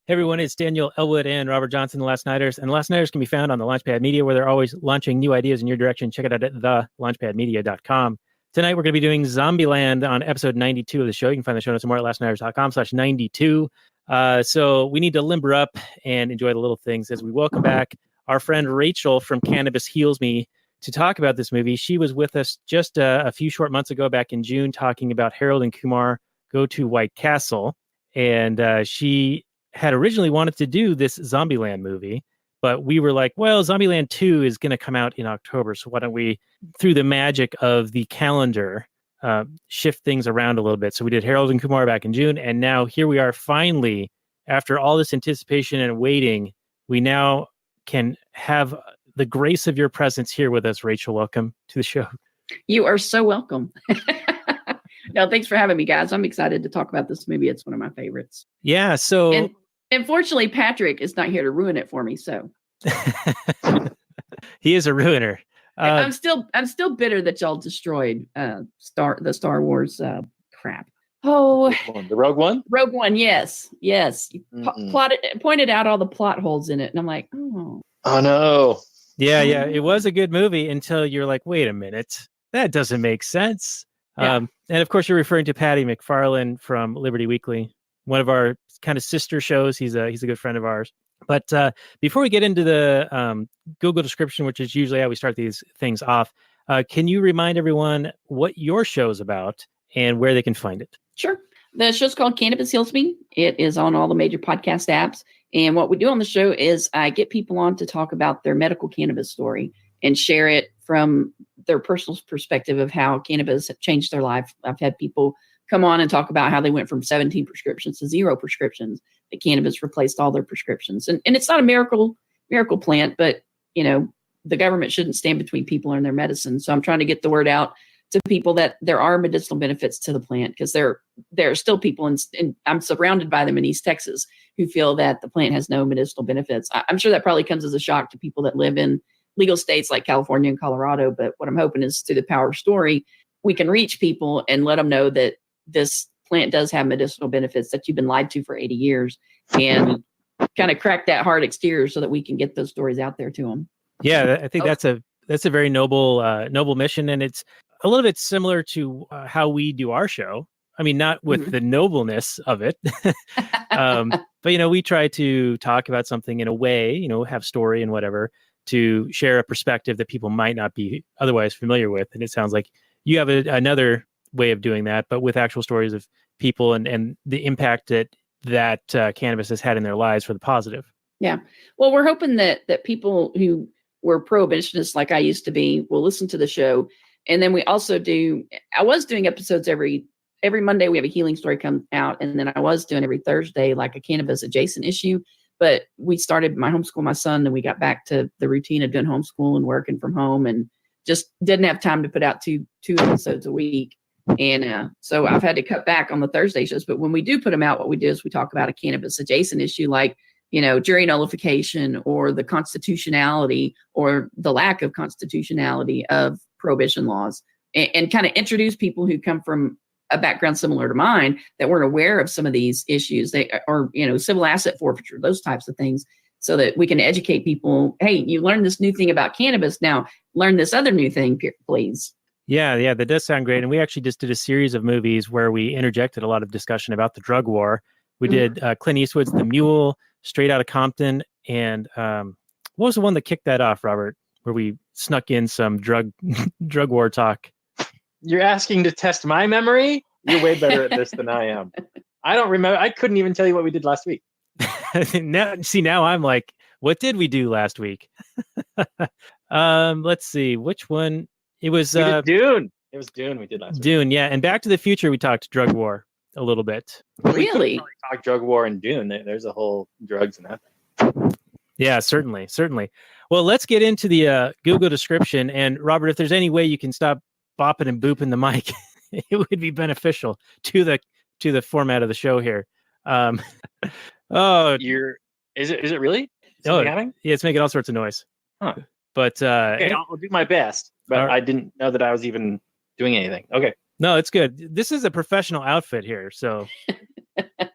Hey everyone, it's Daniel Elwood and Robert Johnson, the Last Nighters. And the Last Nighters can be found on the Launchpad Media, where they're always launching new ideas in your direction. Check it out at thelaunchpadmedia.com. Tonight, we're going to be doing Zombieland on episode 92 of the show. You can find the show notes more at lastnighters.com/92. So we need to limber up and enjoy the little things as we welcome back our friend Rachel from Cannabis Heals Me to talk about this movie. She was with us just a few short months ago, back in June, talking about Harold and Kumar Go to White Castle. And she had originally wanted to do this Zombieland movie, but we were like, well, Zombieland 2 is going to come out in October, so why don't we, through the magic of the calendar, shift things around a little bit. So we did Harold and Kumar back in June, and now here we are finally, after all this anticipation and waiting, we now can have the grace of your presence here with us. Rachel, welcome to the show. You are so welcome. No, thanks for having me, guys. I'm excited to talk about this movie. It's one of my favorites. Yeah. So, and unfortunately, Patrick is not here to ruin it for me. So he is a ruiner. I'm still bitter that y'all destroyed the Star Wars crap. Oh, the Rogue One. Rogue One. Yes. Pointed out all the plot holes in it, and I'm like, oh no. Yeah. It was a good movie until you're like, wait a minute, that doesn't make sense. Yeah. And of course, you're referring to Patty McFarlane from Liberty Weekly, one of our kind of sister shows. He's a good friend of ours. But before we get into the Google description, which is usually how we start these things off, can you remind everyone what your show is about and where they can find it? Sure. The show's called Cannabis Heals Me. It is on all the major podcast apps. And what we do on the show is I get people on to talk about their medical cannabis story and share it from their personal perspective of how cannabis have changed their life. I've had people come on and talk about how they went from 17 prescriptions to 0 prescriptions. The cannabis replaced all their prescriptions. And it's not a miracle plant, but the government shouldn't stand between people and their medicine. So I'm trying to get the word out to people that there are medicinal benefits to the plant, because there are still people, and I'm surrounded by them in East Texas, who feel that the plant has no medicinal benefits. I'm sure that probably comes as a shock to people that live in legal states like California and Colorado. But what I'm hoping is, through the power of story, we can reach people and let them know that this plant does have medicinal benefits that you've been lied to for 80 years, and kind of crack that hard exterior so that we can get those stories out there to them. Yeah, I think that's a very noble mission. And it's a little bit similar to how we do our show. I mean, not with the nobleness of it, but, we try to talk about something in a way, have story and whatever, to share a perspective that people might not be otherwise familiar with. And it sounds like you have another way of doing that, but with actual stories of people and the impact that cannabis has had in their lives for the positive. Yeah. Well, we're hoping that people who were prohibitionists like I used to be will listen to the show. And then we also I was doing episodes every Monday. We have a healing story come out. And then I was doing every Thursday, like a cannabis adjacent issue. But we started homeschool my son, and we got back to the routine of doing homeschool and working from home, and just didn't have time to put out two episodes a week. And so I've had to cut back on the Thursday shows. But when we do put them out, what we do is we talk about a cannabis adjacent issue, like, jury nullification, or the constitutionality or the lack of constitutionality of prohibition laws, and kind of introduce people who come from a background similar to mine that weren't aware of some of these issues, civil asset forfeiture, those types of things, so that we can educate people. Hey, you learned this new thing about cannabis. Now learn this other new thing, please. Yeah, that does sound great. And we actually just did a series of movies where we interjected a lot of discussion about the drug war. We did Clint Eastwood's The Mule, Straight Outta Compton, and what was the one that kicked that off, Robert, where we snuck in some drug war talk? You're asking to test my memory? You're way better at this than I am. I don't remember. I couldn't even tell you what we did last week. Now I'm like, what did we do last week? Let's see, which one? It was Dune. It was Dune we did last week. Dune, yeah. And Back to the Future, we talked drug war a little bit. Really? We talk drug war and Dune. There's a whole drugs in that thing. Yeah, certainly. Well, let's get into the Google description. And Robert, if there's any way you can stop bopping and booping the mic, it would be beneficial to the format of the show here. Is it really? Yeah, it's making all sorts of noise. Huh. But okay, I'll do my best. But right. I didn't know that I was even doing anything. Okay. No, it's good. This is a professional outfit here, so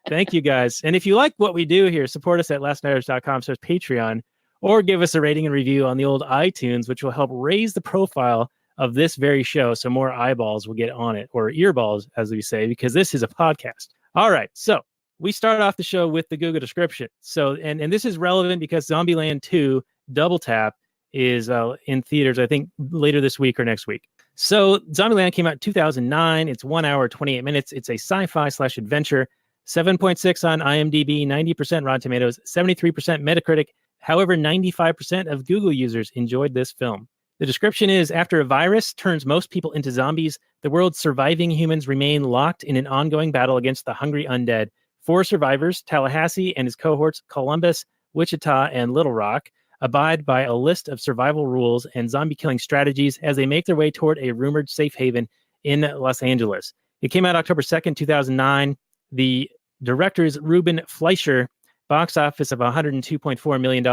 Thank you guys. And if you like what we do here, support us at lastnighters.com/Patreon, or give us a rating and review on the old iTunes, which will help raise the profile of this very show so more eyeballs will get on it, or earballs, as we say, because this is a podcast. All right. So we start off the show with the Google description. So, and this is relevant because Zombieland 2 Double Tap is in theaters, I think, later this week or next week. So Zombieland came out in 2009. It's 1 hour, 28 minutes. It's a sci-fi/adventure. 7.6 on IMDb, 90% Rotten Tomatoes, 73% Metacritic. However, 95% of Google users enjoyed this film. The description is, after a virus turns most people into zombies, the world's surviving humans remain locked in an ongoing battle against the hungry undead. 4 survivors, Tallahassee and his cohorts, Columbus, Wichita, and Little Rock, abide by a list of survival rules and zombie killing strategies as they make their way toward a rumored safe haven in Los Angeles. It came out October 2nd, 2009. The director is Ruben Fleischer. Box office of $102.4 million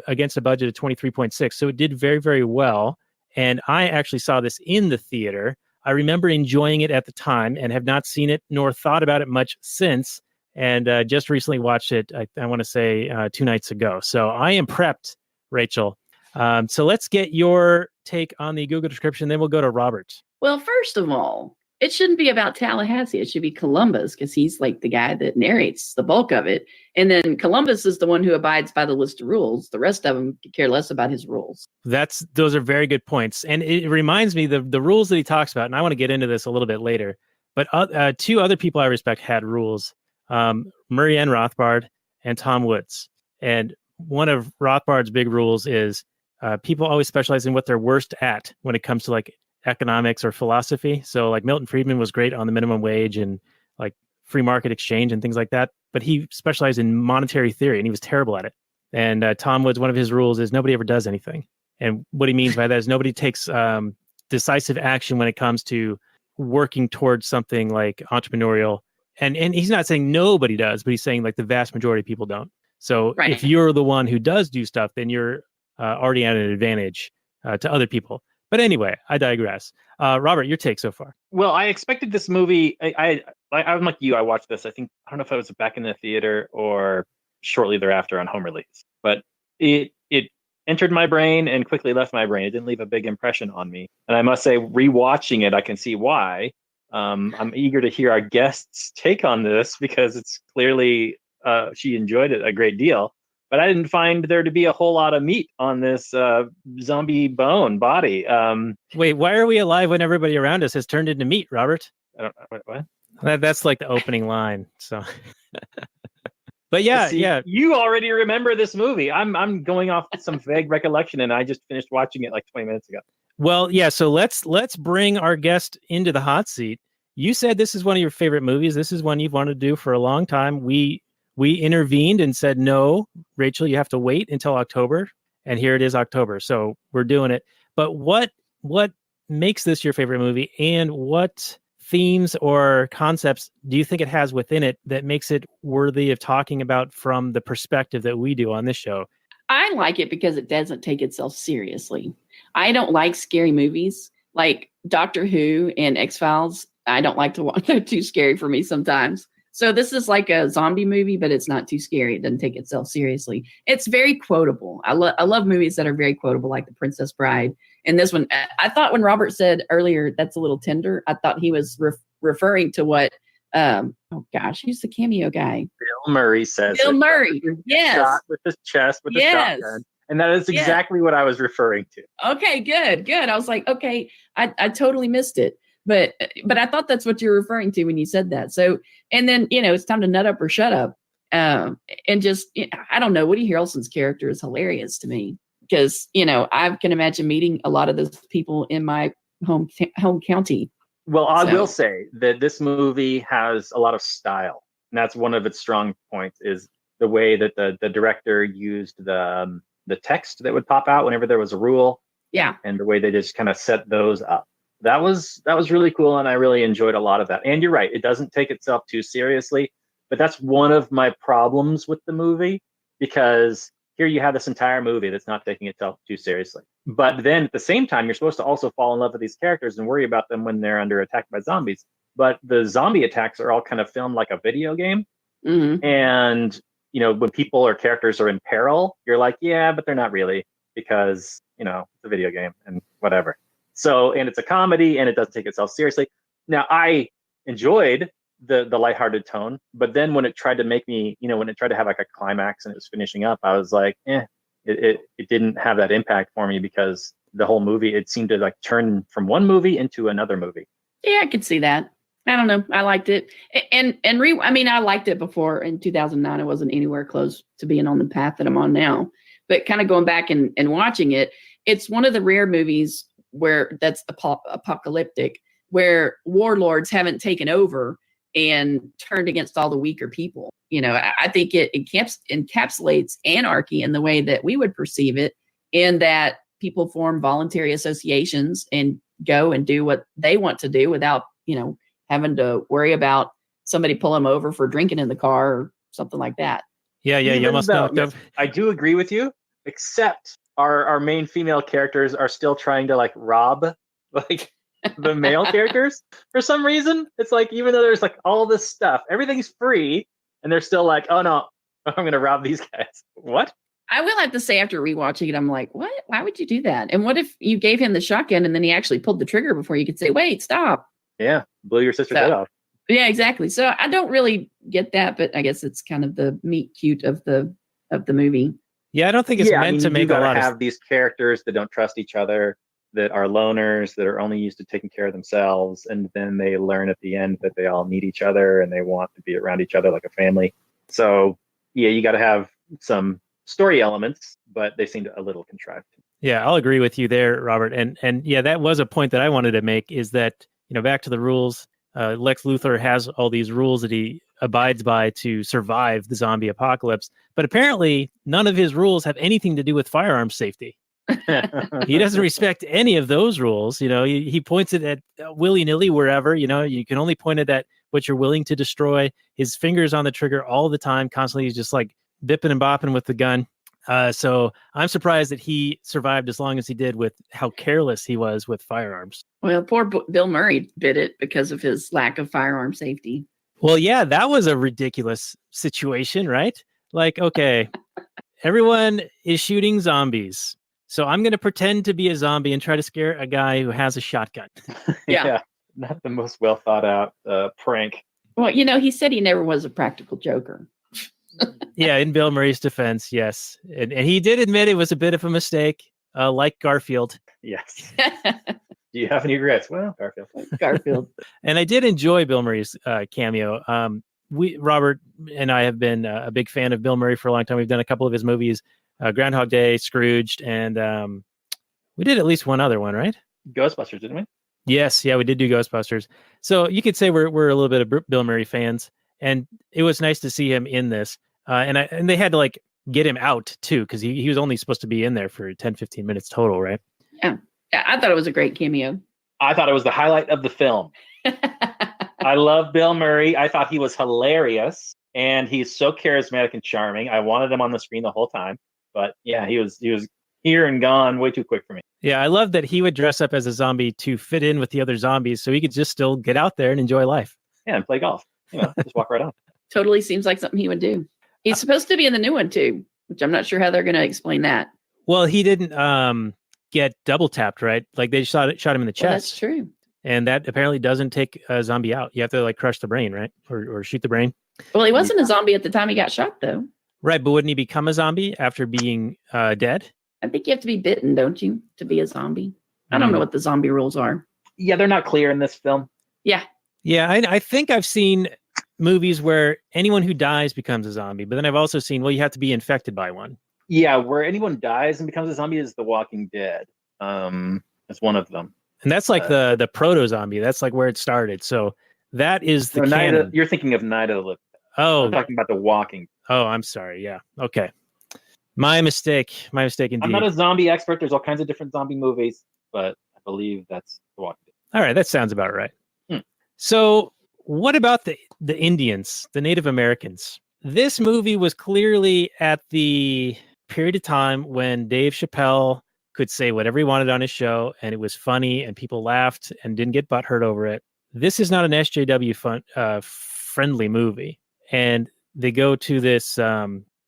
against a budget of $23.6. So it did very, very well. And I actually saw this in the theater. I remember enjoying it at the time and have not seen it nor thought about it much since. And just recently watched it, I want to say 2 nights ago. So I am prepped, Rachel. So let's get your take on the Google description. Then we'll go to Robert. Well, first of all, it shouldn't be about Tallahassee. It should be Columbus, because he's like the guy that narrates the bulk of it. And then Columbus is the one who abides by the list of rules. The rest of them care less about his rules. Those are very good points. And it reminds me the rules that he talks about, and I want to get into this a little bit later, but 2 other people I respect had rules, Murray N. Rothbard and Tom Woods. And one of Rothbard's big rules is people always specialize in what they're worst at when it comes to like economics or philosophy. So like Milton Friedman was great on the minimum wage and like free market exchange and things like that, but he specialized in monetary theory and he was terrible at it. And Tom Woods, one of his rules is nobody ever does anything. And what he means by that is nobody takes decisive action when it comes to working towards something like entrepreneurial. And he's not saying nobody does, but he's saying like the vast majority of people don't. So Right. If you're the one who does do stuff, then you're already at an advantage to other people. But anyway, I digress. Robert, your take so far. Well, I expected this movie. I'm like you. I watched this. I don't know if I was back in the theater or shortly thereafter on home release. But it entered my brain and quickly left my brain. It didn't leave a big impression on me. And I must say, rewatching it, I can see why. I'm eager to hear our guest's take on this because it's clearly she enjoyed it a great deal. But I didn't find there to be a whole lot of meat on this zombie bone body. Wait, why are we alive when everybody around us has turned into meat, Robert? I don't know what. That's like the opening line. So, but yeah, See, yeah. You already remember this movie. I'm going off some vague recollection, and I just finished watching it like 20 minutes ago. Well, yeah. So let's bring our guest into the hot seat. You said this is one of your favorite movies. This is one you've wanted to do for a long time. We intervened and said, no, Rachel, you have to wait until October. And here it is, October. So we're doing it. But what makes this your favorite movie? And what themes or concepts do you think it has within it that makes it worthy of talking about from the perspective that we do on this show? I like it because it doesn't take itself seriously. I don't like scary movies like Doctor Who and X-Files. I don't like to watch. They're too scary for me sometimes. So this is like a zombie movie, but it's not too scary. It doesn't take itself seriously. It's very quotable. I love movies that are very quotable, like The Princess Bride. And this one, I thought when Robert said earlier, that's a little tender, I thought he was referring to what, who's the cameo guy? Bill Murray says Bill Murray, yes. Shot with his chest with a shotgun. And that is exactly what I was referring to. Okay, good. I was like, okay, I totally missed it. But I thought that's what you're referring to when you said that. So, and then, it's time to nut up or shut up. And just, I don't know, Woody Harrelson's character is hilarious to me because, I can imagine meeting a lot of those people in my home county. Well, I will say that this movie has a lot of style. And that's one of its strong points is the way that the director used the text that would pop out whenever there was a rule. Yeah. And the way they just kind of set those up. That was really cool, and I really enjoyed a lot of that. And you're right, it doesn't take itself too seriously, but that's one of my problems with the movie, because here you have this entire movie that's not taking itself too seriously. But then at the same time, you're supposed to also fall in love with these characters and worry about them when they're under attack by zombies. But the zombie attacks are all kind of filmed like a video game. And, when people or characters are in peril, you're like, yeah, but they're not really, because, it's a video game and whatever. So, and it's a comedy and it doesn't take itself seriously. Now, I enjoyed the lighthearted tone, but then when it tried to make me, when it tried to have like a climax and it was finishing up, I was like, it didn't have that impact for me, because the whole movie, it seemed to like turn from one movie into another movie. Yeah, I could see that. I don't know. I liked it. I liked it before in 2009. I wasn't anywhere close to being on the path that I'm on now. But kind of going back and watching it, it's one of the rare movies where that's apocalyptic, where warlords haven't taken over and turned against all the weaker people. I think it encapsulates anarchy in the way that we would perceive it, in that people form voluntary associations and go and do what they want to do without, having to worry about somebody pull them over for drinking in the car or something like that. Yeah, you almost knocked up. I do agree with you, except our main female characters are still trying to like rob like the male characters for some reason. It's like, even though there's like all this stuff, everything's free, and they're still like, oh no, I'm going to rob these guys. What? I will have to say, after rewatching it, I'm like, what? Why would you do that? And what if you gave him the shotgun and then he actually pulled the trigger before you could say, wait, stop? Yeah, blew your sister's head off. Yeah, exactly. So I don't really get that, but I guess it's kind of the meet cute of the movie. Yeah, I don't think it's meant to make a lot of... have these characters that don't trust each other, that are loners, that are only used to taking care of themselves, and then they learn at the end that they all need each other and they want to be around each other like a family. So yeah, you got to have some story elements, but they seemed a little contrived. Yeah, I'll agree with you there, Robert. And yeah, that was a point that I wanted to make, is that, back to the rules, Lex Luthor has all these rules that he abides by to survive the zombie apocalypse, but apparently none of his rules have anything to do with firearm safety. He doesn't respect any of those rules. He points it at willy-nilly wherever. You can only point it at what you're willing to destroy. His fingers on the trigger all the time, constantly. He's just like bipping and bopping with the gun. So I'm surprised that he survived as long as he did with how careless he was with firearms. Well, poor Bill Murray bit it because of his lack of firearm safety. Well, yeah, that was a ridiculous situation, right? Like, okay, everyone is shooting zombies, so I'm going to pretend to be a zombie and try to scare a guy who has a shotgun. Yeah. Not the most well thought out prank. Well, he said he never was a practical joker. Yeah, in Bill Murray's defense, yes. And he did admit it was a bit of a mistake, like Garfield. Yes. Do you have any regrets? Well, Garfield. And I did enjoy Bill Murray's cameo. Robert and I have been a big fan of Bill Murray for a long time. We've done a couple of his movies, Groundhog Day, Scrooged, and we did at least one other one, right? Ghostbusters, didn't we? Yes, yeah, we did do Ghostbusters. So you could say we're a little bit of Bill Murray fans, and it was nice to see him in this. And they had to like get him out too, because he was only supposed to be in there for 10, 15 minutes total, right? Yeah. I thought it was a great cameo. I thought it was the highlight of the film. I love Bill Murray. I thought he was hilarious, and he's so charismatic and charming. I wanted him on the screen the whole time, but yeah, he was here and gone way too quick for me. Yeah, I love that he would dress up as a zombie to fit in with the other zombies, so he could just still get out there and enjoy life. Yeah, and play golf. Just walk right on. Totally seems like something he would do. He's supposed to be in the new one too, which I'm not sure how they're going to explain that. Well, he didn't get double tapped, right? Like they shot him in the chest. Well, that's true. And that apparently doesn't take a zombie out. You have to like crush the brain, right? Or shoot the brain. Well, he wasn't a zombie at the time he got shot, though. Right, but wouldn't he become a zombie after being dead? I think you have to be bitten, don't you, to be a zombie? I don't know what the zombie rules are. Yeah, they're not clear in this film. Yeah. Yeah, I think I've seen movies where anyone who dies becomes a zombie, but then I've also seen, well, you have to be infected by one. Yeah, where anyone dies and becomes a zombie is The Walking Dead. It's one of them. And that's like the proto-zombie. That's like where it started. So that is the canon. You're thinking of Night of the Living. Oh. I'm talking about The Walking. Oh, I'm sorry. Yeah. Okay. My mistake. My mistake indeed. I'm not a zombie expert. There's all kinds of different zombie movies, but I believe that's The Walking Dead. All right. That sounds about right. So what about the Indians, the Native Americans? This movie was clearly at the period of time when Dave Chappelle could say whatever he wanted on his show, and it was funny, and people laughed and didn't get butthurt over it. This is not an SJW friendly movie, and they go to this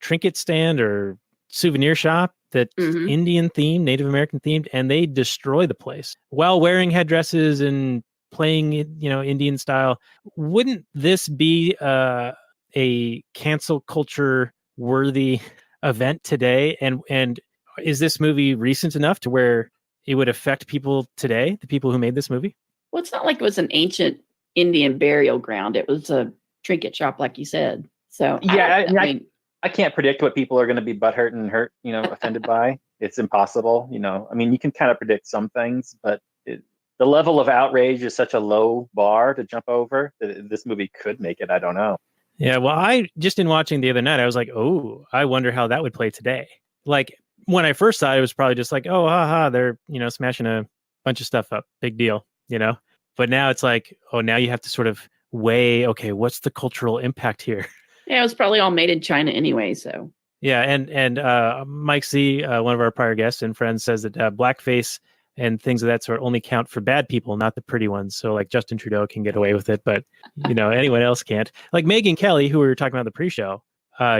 trinket stand or souvenir shop that's Indian themed, Native American themed, and they destroy the place while wearing headdresses and playing, Indian style. Wouldn't this be a cancel culture worthy event today? And is this movie recent enough to where it would affect people today, the people who made this movie? Well, it's not like it was an ancient Indian burial ground. It was a trinket shop, like you said. So I can't predict what people are going to be butthurt and offended by. It's impossible. You can kind of predict some things, but the level of outrage is such a low bar to jump over that this movie could make it. I don't know. Yeah, well, I just in watching the other night, I was like, oh, I wonder how that would play today. Like when I first saw it, it was probably just like, oh, haha, they're, smashing a bunch of stuff up. Big deal, But now it's like, oh, now you have to sort of weigh, okay, what's the cultural impact here? Yeah, it was probably all made in China anyway, so. Yeah, and Mike C., one of our prior guests and friends, says that blackface and things of that sort only count for bad people, not the pretty ones. So like Justin Trudeau can get away with it, but anyone else can't. Like Megyn Kelly, who we were talking about in the pre-show,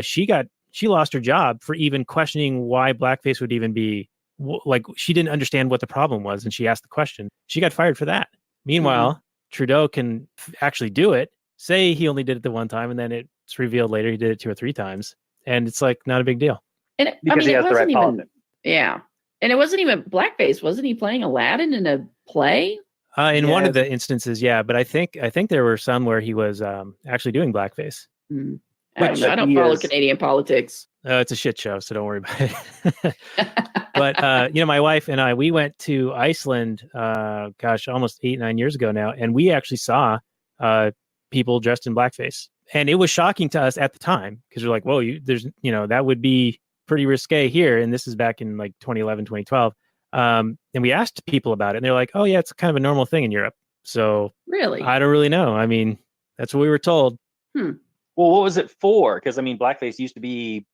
she lost her job for even questioning why blackface would even be like, she didn't understand what the problem was, and she asked the question. She got fired for that. Meanwhile, Trudeau can actually do it, say he only did it the one time, and then it's revealed later he did it 2 or 3 times. And it's like not a big deal. And because he has the right politics. Yeah. And it wasn't even blackface. Wasn't he playing Aladdin in a play? In one of the instances, yeah. But I think there were some where he was actually doing blackface. I don't follow Canadian politics. It's a shit show, so don't worry about it. But my wife and I, we went to Iceland, almost 8-9 years ago now, and we actually saw people dressed in blackface. And it was shocking to us at the time because we're like, whoa, that would be pretty risque here. And this is back in like 2011, 2012. And we asked people about it and they're like, oh yeah, it's kind of a normal thing in Europe. So really, I don't really know. I mean, that's what we were told. Well, what was it for? Because blackface used to be,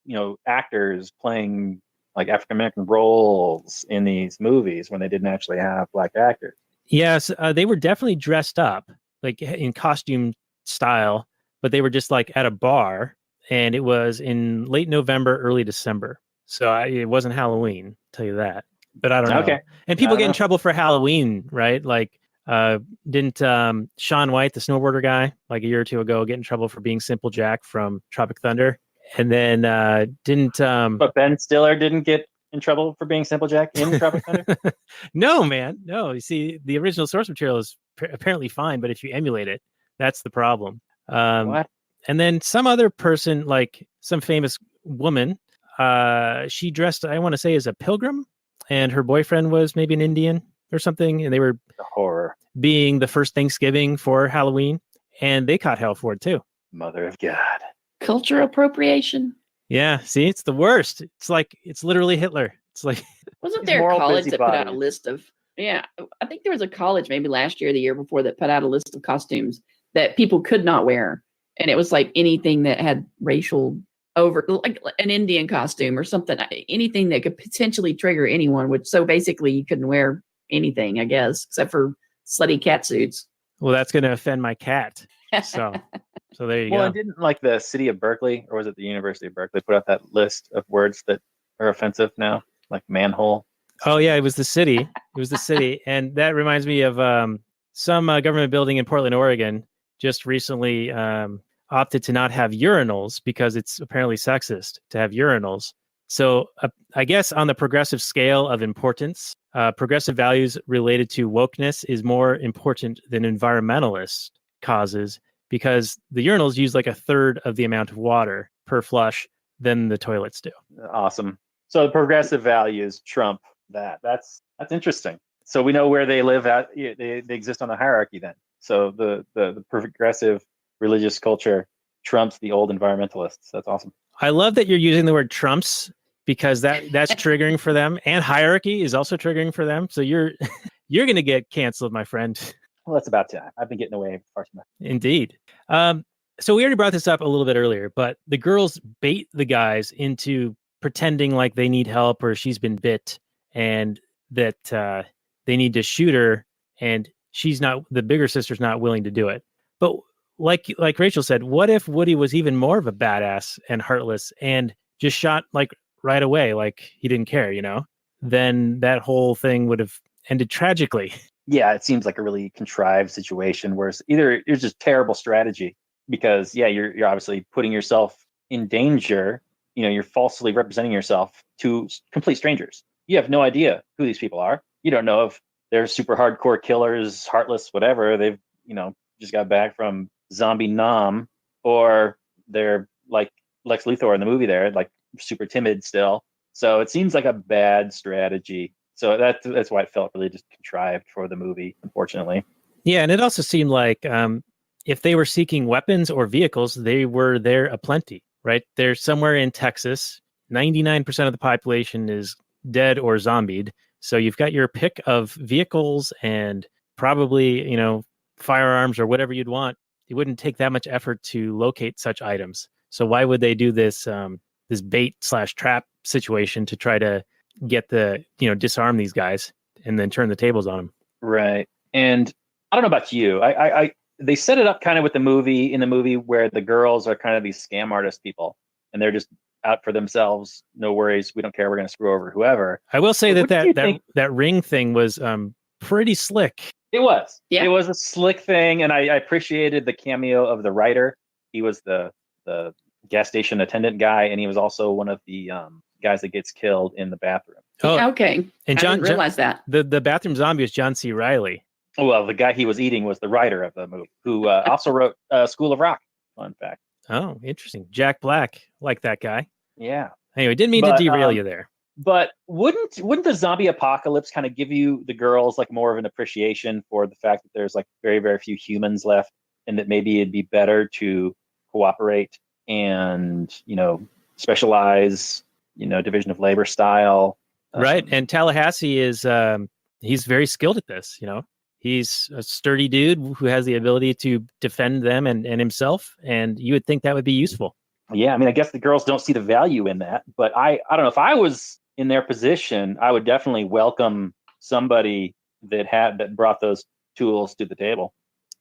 actors playing like African-American roles in these movies when they didn't actually have black actors. Yes, they were definitely dressed up like in costume style. But they were just like at a bar, and it was in late November, early December. So it wasn't Halloween, I'll tell you that. But I don't know. Okay. And people get in trouble for Halloween, right? Like, didn't Shaun White, the snowboarder guy, like a year or two ago, get in trouble for being Simple Jack from Tropic Thunder? And then But Ben Stiller didn't get in trouble for being Simple Jack in Tropic Thunder? No, man. No. You see, the original source material is apparently fine, but if you emulate it, that's the problem. What? And then some other person, like some famous woman, she dressed, I want to say, as a pilgrim, and her boyfriend was maybe an Indian or something, and they were horror being the first Thanksgiving for Halloween, and they caught hell for it too. Mother of God. Cultural appropriation. Yeah, see, it's the worst. It's like, it's literally Hitler. It's like, wasn't there a college that put out a list of, I think there was a college maybe last year or the year before that put out a list of costumes that people could not wear. And it was like anything that had racial like an Indian costume or something, anything that could potentially trigger anyone. So basically you couldn't wear anything, I guess, except for slutty cat suits. Well, that's going to offend my cat. So there you go. Well, didn't like the city of Berkeley, or was it the University of Berkeley, put out that list of words that are offensive now, like manhole? Oh yeah, it was the city. It was the city. And that reminds me of some government building in Portland, Oregon, just recently opted to not have urinals because it's apparently sexist to have urinals. So I guess on the progressive scale of importance, progressive values related to wokeness is more important than environmentalist causes because the urinals use like 1/3 of the amount of water per flush than the toilets do. Awesome. So the progressive values trump that. That's interesting. So we know where they live at. They exist on the hierarchy then. So the progressive religious culture trumps the old environmentalists. That's awesome. I love that you're using the word trumps because that's triggering for them, and hierarchy is also triggering for them. So you're going to get canceled, my friend. Well, that's about time. I've been getting away far too much. Indeed. So we already brought this up a little bit earlier, but the girls bait the guys into pretending like they need help or she's been bit and that they need to shoot her, and the bigger sister's not willing to do it. But like Rachel said, what if Woody was even more of a badass and heartless and just shot like right away, like he didn't care, then that whole thing would have ended tragically. Yeah, it seems like a really contrived situation where either it's just terrible strategy because you're obviously putting yourself in danger. You're falsely representing yourself to complete strangers. You have no idea who these people are. You don't know if they're super hardcore killers, heartless, whatever. They've just got back from Zombie Nam, or they're like Lex Luthor in the movie there, like super timid still. So it seems like a bad strategy. So that's why it felt really just contrived for the movie, unfortunately. Yeah, and it also seemed like if they were seeking weapons or vehicles, they were there aplenty, right? They're somewhere in Texas. 99% of the population is dead or zombied. So you've got your pick of vehicles and probably, firearms or whatever you'd want. It wouldn't take that much effort to locate such items. So why would they do this this bait/trap situation to try to get disarm these guys and then turn the tables on them? Right. And I don't know about you. I they set it up kind of with in the movie where the girls are kind of these scam artist people and they're just out for themselves. No worries. We don't care. We're going to screw over whoever. I will say that ring thing was pretty slick. It was. Yeah. It was a slick thing. And I appreciated the cameo of the writer. He was the gas station attendant guy. And he was also one of the guys that gets killed in the bathroom. Oh, okay. And I didn't realize that. The bathroom zombie was John C. Reilly. Well, the guy he was eating was the writer of the movie, who also wrote School of Rock. Fun fact. Oh, interesting. Jack Black, like that guy. Yeah. Anyway, didn't mean to derail you there. But wouldn't the zombie apocalypse kind of give you the girls like more of an appreciation for the fact that there's like very, very few humans left, and that maybe it'd be better to cooperate and specialize, division of labor style. Right. And Tallahassee is he's very skilled at this, He's a sturdy dude who has the ability to defend them and himself. And you would think that would be useful. Yeah. I mean, I guess the girls don't see the value in that, but I don't know, if I was in their position, I would definitely welcome somebody that brought those tools to the table.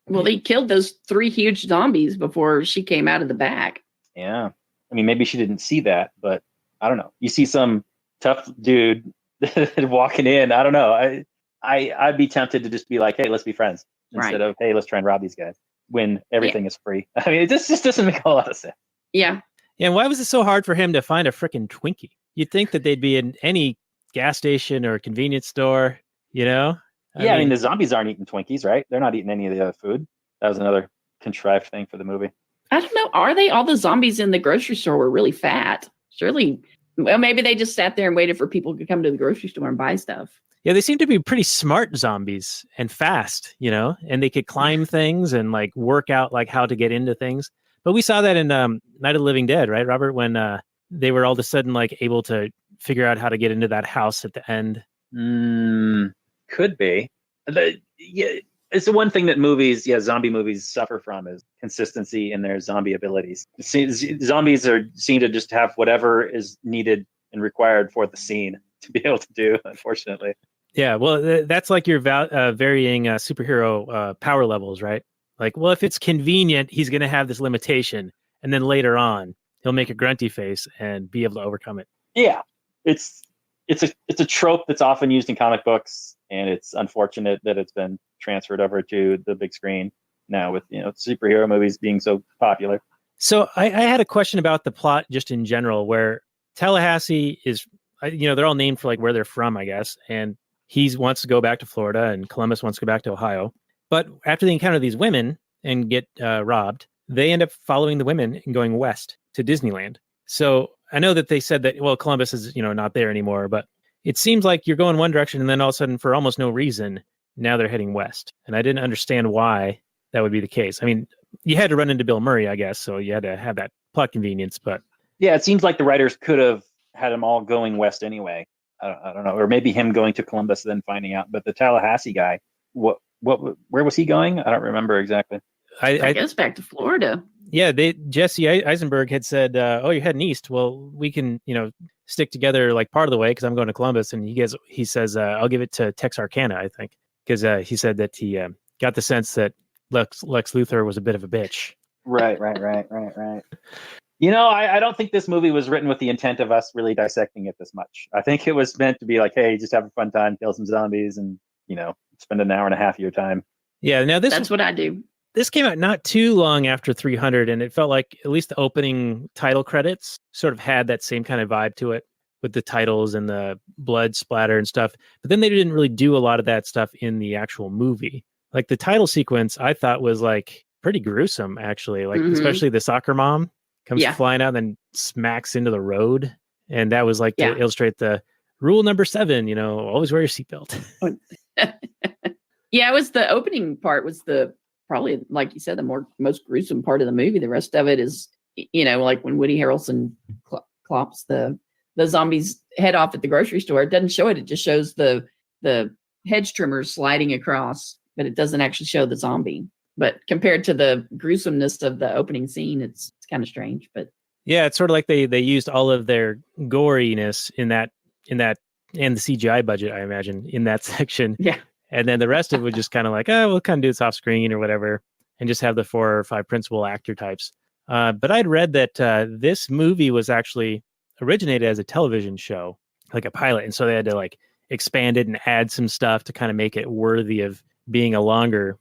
Well, they killed those 3 huge zombies before she came out of the back. Yeah. I mean, maybe she didn't see that, but I don't know. You see some tough dude walking in. I don't know. I'd be tempted to just be like, hey, let's be friends instead of, hey, let's try and rob these guys when everything is free. I mean, it just doesn't make a lot of sense. Yeah. Yeah. And why was it so hard for him to find a frickin' Twinkie? You'd think that they'd be in any gas station or convenience store, I mean, the zombies aren't eating Twinkies, right? They're not eating any of the other food. That was another contrived thing for the movie. I don't know. Are they? All the zombies in the grocery store were really fat. Surely. Well, maybe they just sat there and waited for people to come to the grocery store and buy stuff. Yeah, they seem to be pretty smart zombies and fast, and they could climb things and like work out like how to get into things. But we saw that in Night of the Living Dead, right, Robert? When they were all of a sudden like able to figure out how to get into that house at the end. Could be. It's the one thing that zombie movies suffer from is consistency in their zombie abilities. Zombies seem to just have whatever is needed and required for the scene to be able to do, unfortunately. Yeah, well, that's like your varying superhero power levels, right? Like, well, if it's convenient, he's going to have this limitation, and then later on, he'll make a grunty face and be able to overcome it. Yeah, it's a trope that's often used in comic books, and it's unfortunate that it's been transferred over to the big screen now with superhero movies being so popular. So I had a question about the plot just in general, where Tallahassee is, they're all named for like where they're from, I guess, and he wants to go back to Florida, and Columbus wants to go back to Ohio. But after they encounter these women and get robbed, they end up following the women and going west to Disneyland. So I know that they said that, well, Columbus is, not there anymore, but it seems like you're going one direction and then all of a sudden, for almost no reason, now they're heading west. And I didn't understand why that would be the case. I mean, you had to run into Bill Murray, I guess, so you had to have that plot convenience, but... Yeah, it seems like the writers could have had them all going west anyway. I don't know, or maybe him going to Columbus then finding out. But the Tallahassee guy, where was he going? I don't remember exactly. I guess back to Florida. Yeah, Jesse Eisenberg had said, "Oh, you're heading east. Well, we can, stick together like part of the way because I'm going to Columbus." And he says, "I'll give it to Texarkana, I think," because he said that he got the sense that Lex Luthor was a bit of a bitch. Right. You know, I don't think this movie was written with the intent of us really dissecting it this much. I think it was meant to be like, hey, just have a fun time, kill some zombies, and, you know, spend an hour and a half of your time. Yeah, now That's what I do. This came out not too long after 300, and it felt like at least the opening title credits sort of had that same kind of vibe to it with the titles and the blood splatter and stuff. But then they didn't really do a lot of that stuff in the actual movie. Like the title sequence, I thought was like pretty gruesome, actually. Like especially the soccer mom comes flying out and then smacks into the road. And that was like to illustrate the rule number 7, you know, always wear your seatbelt. Yeah, it was the opening part was probably, like you said, the most gruesome part of the movie. The rest of it is, you know, like when Woody Harrelson clops the zombie's head off at the grocery store. It doesn't show it. It just shows the hedge trimmers sliding across, but it doesn't actually show the zombie. But compared to the gruesomeness of the opening scene, it's kind of strange. But yeah, it's sort of like they used all of their goriness in that and the CGI budget, I imagine, in that section. Yeah. And then the rest of it was just kind of like, oh, we'll kind of do this off screen or whatever, and just have the 4 or 5 principal actor types. But I'd read that this movie was actually originated as a television show, like a pilot. And so they had to like expand it and add some stuff to kind of make it worthy of being a longer,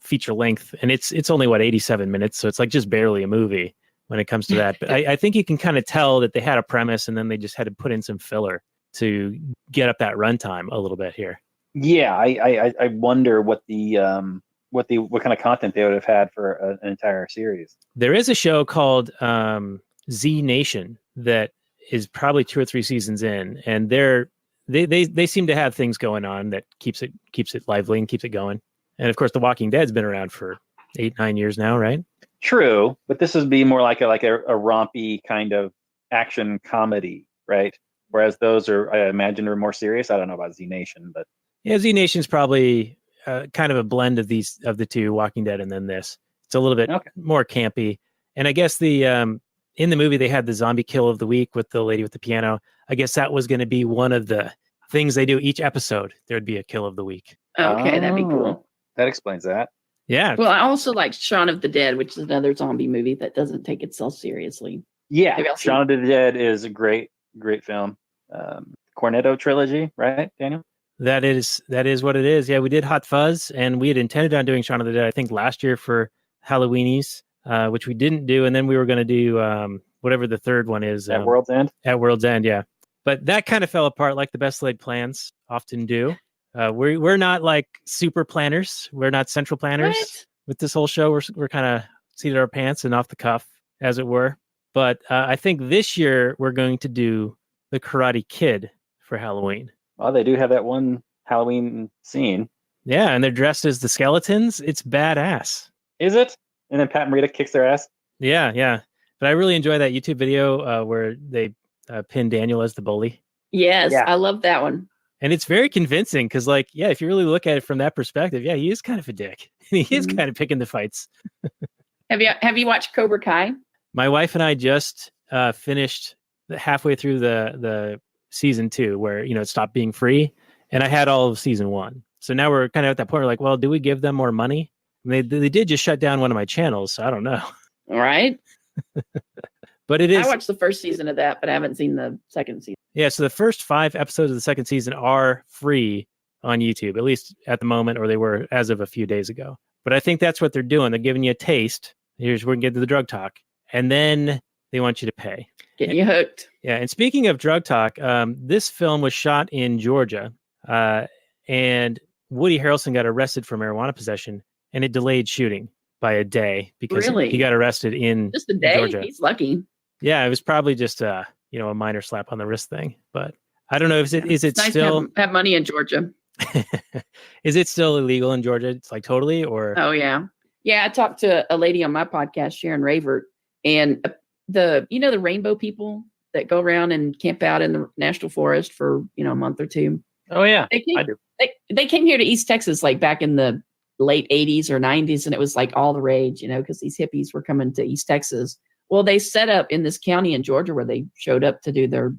feature length. And it's only 87 minutes. So it's like just barely a movie when it comes to that. But I think you can kind of tell that they had a premise and then they just had to put in some filler to get up that runtime a little bit here. Yeah, I wonder what kind of content they would have had for an entire series. There is a show called Z Nation that is probably 2 or 3 seasons in, and they seem to have things going on that keeps it lively and keeps it going. And of course, The Walking Dead's been around for 8-9 years now, right? True, but this would be more like a rompy kind of action comedy, right? Whereas those I imagine, are more serious. I don't know about Z Nation, but yeah, Z Nation's probably kind of a blend of the two, Walking Dead and then this. It's a little bit more campy. And I guess in the movie they had the zombie kill of the week with the lady with the piano. I guess that was going to be one of the things they do each episode. There would be a kill of the week. Okay, that'd be cool. That explains that. Yeah. Well, I also like Shaun of the Dead, which is another zombie movie that doesn't take itself seriously. Yeah, Shaun of the Dead is a great film. Cornetto trilogy, right, Daniel? That is what it is. Yeah, we did Hot Fuzz, and we had intended on doing Shaun of the Dead, I think, last year for Halloweenies, which we didn't do, and then we were going to do whatever the third one is. At World's End? At World's End, yeah. But that kind of fell apart like the best laid plans often do. We're not like super planners. We're not central planners. What? With this whole show. We're kind of seated our pants and off the cuff, as it were. But I think this year we're going to do the Karate Kid for Halloween. Well, they do have that one Halloween scene. Yeah, and they're dressed as the skeletons. It's badass. Is it? And then Pat Morita kicks their ass? Yeah. But I really enjoy that YouTube video where they pin Daniel as the bully. Yes, yeah. I love that one. And it's very convincing because, like, yeah, if you really look at it from that perspective, yeah, he is kind of a dick. He is kind of picking the fights. Have you watched Cobra Kai? My wife and I just finished halfway through the season 2 where, it stopped being free, and I had all of season 1. So now we're kind of at that point. We're like, well, do we give them more money? They did just shut down one of my channels, so I don't know. All right. But it is. I watched the first season of that, but I haven't seen the second season. Yeah, so the first 5 episodes of the second season are free on YouTube, at least at the moment, or they were as of a few days ago. But I think that's what they're doing. They're giving you a taste. We're going to get to the drug talk. And then they want you to pay. Getting you hooked. Yeah, and speaking of drug talk, this film was shot in Georgia, and Woody Harrelson got arrested for marijuana possession, and it delayed shooting by a day because he got arrested in just a day. Georgia. He's lucky. Yeah, it was probably just a minor slap on the wrist thing, but I don't know. Is it nice still to have money in Georgia? Is it still illegal in Georgia? It's like totally, or oh yeah. I talked to a lady on my podcast, Sharon Ravert, and the rainbow people that go around and camp out in the national forest for a month or two. Oh yeah, they came here to East Texas like back in the late 80s or 90s, and it was like all the rage, because these hippies were coming to East Texas. Well, they set up in this county in Georgia where they showed up to do their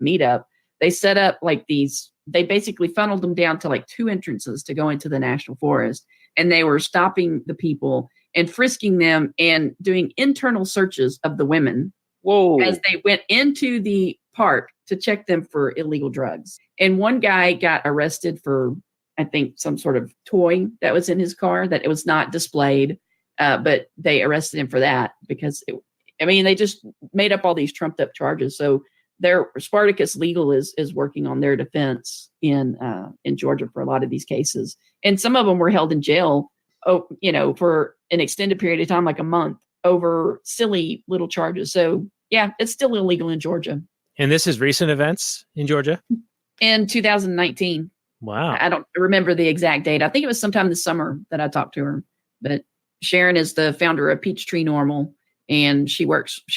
meetup. They set up like these. They basically funneled them down to like 2 entrances to go into the national forest. and they were stopping the people and frisking them and doing internal searches of the women. Whoa. As they went into the park to check them for illegal drugs. And one guy got arrested for, I think, some sort of toy that was in his car that it was not displayed. But they arrested him for that because they just made up all these trumped up charges. So their Spartacus Legal is working on their defense in Georgia for a lot of these cases. And some of them were held in jail, for an extended period of time, like a month, over silly little charges. So yeah, it's still illegal in Georgia. And this is recent events in Georgia? In 2019. Wow. I don't remember the exact date. I think it was sometime this summer that I talked to her. But Sharon is the founder of Peachtree Normal, and she